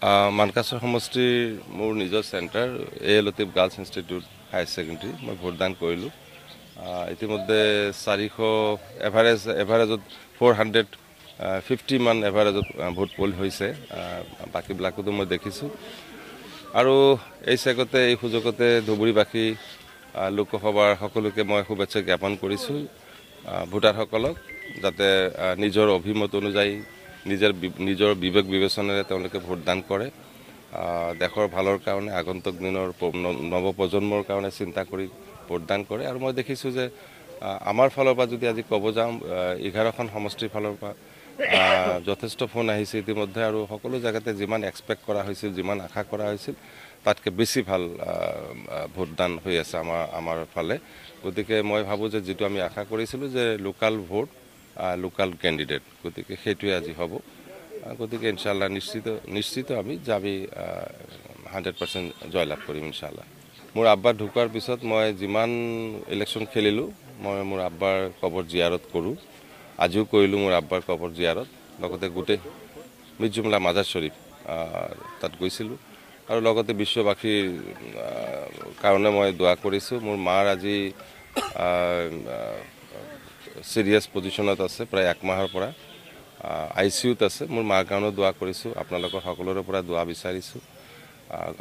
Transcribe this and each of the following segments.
মানকাছৰ সমষ্টিৰ মোৰ নিজৰ centre A Latif girls institute higher secondary মই ভোটদান কৰিলোঁ। ইতিমধ্যে 400 এভাৰেজত 450 মান এভাৰেজত ভোট পল হৈছে। বাকীবিলাকতো মই দেখিছোঁ আৰু এই চেগতে এই সুযোগতে ধুবুৰীবাসী লোকসভাৰ সকলোকে মই শুভেচ্ছা জ্ঞাপন কৰিছোঁ। ভোটাৰসকলক যাতে নিজৰ অভিমত অনুযায়ী নিজৰ বিবেক বিবেচনাৰে তেওঁলোকে ভোটদান কৰে, দেশৰ ভালৰ কাৰণে আগন্তুক দিনৰ নৱপ্ৰজন্মৰ কাৰণে চিন্তা কৰি ভোটদান কৰে। আৰু মই দেখিছোঁ যে আমাৰ ফালৰ পৰা যদি আজি ক'ব যাওঁ 11খন সমষ্টিৰ ফালৰ পৰা যথেষ্ট ফোন আহিছে ইতিমধ্যে, আৰু সকলো জেগাতে যিমান এক্সপেক্ট কৰা হৈছিল, যিমান আশা কৰা হৈছিল তাতকৈ বেছি ভাল ভোটদান হৈ আছে আমাৰ ফালে। গতিকে মই ভাবোঁ যে যিটো আমি আশা কৰিছিলোঁ যে লোকাল ভোট, লোকাল কেণ্ডিডেট, গতিকে সেইটোৱে আজি হ'ব। গতিকে ইনশাআল্লাহ নিশ্চিত আমি 100% জয়লাভ কৰিম ইনশাআল্লাহ। মোৰ আব্বাৰ ঢুকোৱাৰ পিছত মই যিমান ইলেকশ্যন খেলিলোঁ, মই মোৰ আব্বাৰ কবৰ জিয়াৰত কৰোঁ। আজিও কৰিলোঁ মোৰ আব্বাৰ কবৰ জিয়াৰত, লগতে গোটেই মিৰ্জুমলা মাজাৰ শ্বৰীফ তাত গৈছিলোঁ, আৰু লগতে বিশ্ববাসীৰ কাৰণে মই দোৱা কৰিছোঁ। মোৰ মাৰ আজি চিৰিয়াছ পজিশ্যনত আছে, প্ৰায় 1 মাহৰ পৰা ICUত আছে। মোৰ মাৰ কাৰণেও দোৱা কৰিছোঁ, আপোনালোকৰ সকলোৰে পৰা দোৱা বিচাৰিছোঁ।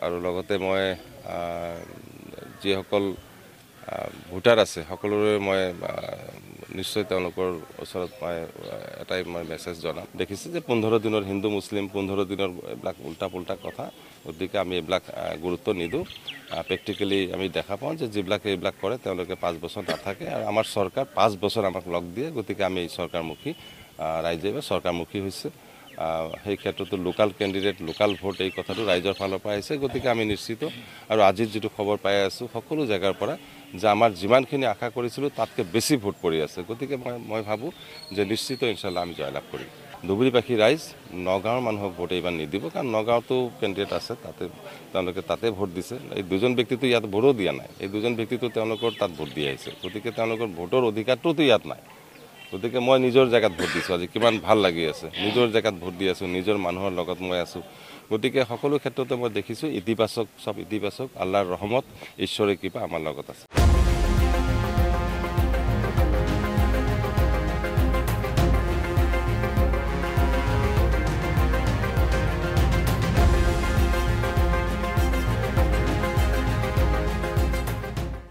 আৰু লগতে মই যিসকল ভোটাৰ আছে সকলোৰে মই নিশ্চয় তেওঁলোকৰ ওচৰত এটাই মই মেছেজ জনাম। দেখিছোঁ যে 15 দিনৰ হিন্দু মুছলিম 15 দিনৰ এইবিলাক উল্টা পুল্টা কথা, গতিকে আমি এইবিলাক গুৰুত্ব নিদিওঁ। প্ৰেক্টিকেলি আমি দেখা পাওঁ যে যিবিলাকে এইবিলাক কৰে তেওঁলোকে 5 বছৰ নাথাকে, আৰু আমাৰ চৰকাৰ 5 বছৰ আমাক লগ দিয়ে। গতিকে আমি চৰকাৰমুখী ৰাইজে চৰকাৰমুখী হৈছে। সেই ক্ষেত্ৰতো লোকাল কেণ্ডিডেট, লোকাল ভোট, এই কথাটো ৰাইজৰ ফালৰ পৰা আহিছে। গতিকে আমি নিশ্চিত, আৰু আজিৰ যিটো খবৰ পাই আছোঁ সকলো জেগাৰ পৰা, যে আমাৰ যিমানখিনি আশা কৰিছিলোঁ তাতকৈ বেছি ভোট পৰি আছে। গতিকে মই ভাবোঁ যে নিশ্চিত ইনশাআল্লাহ আমি জয়লাভ কৰিম। ধুবুৰীবাসী ৰাইজ নগাঁৱৰ মানুহক ভোট এইবাৰ নিদিব, কাৰণ নগাঁৱতো কেণ্ডিডেট আছে, তেওঁলোকে তাতে ভোট দিছে। এই দুজন ব্যক্তিটো ইয়াত ভোটো দিয়া নাই, এই দুজন ব্যক্তিটো তেওঁলোকৰ তাত ভোট দি আহিছে। গতিকে তেওঁলোকৰ ভোটৰ অধিকাৰটোতো ইয়াত নাই। গতিকে মই নিজৰ জেগাত ভোট দিছোঁ, আজি কিমান ভাল লাগি আছে, নিজৰ জেগাত ভোট দি আছোঁ, নিজৰ মানুহৰ লগত মই আছোঁ। গতিকে সকলো ক্ষেত্ৰতে মই দেখিছোঁ ইতিবাচক, চব ইতিবাচক। আল্লাহৰ ৰহমত, ঈশ্বৰৰ কৃপা আমাৰ লগত আছে।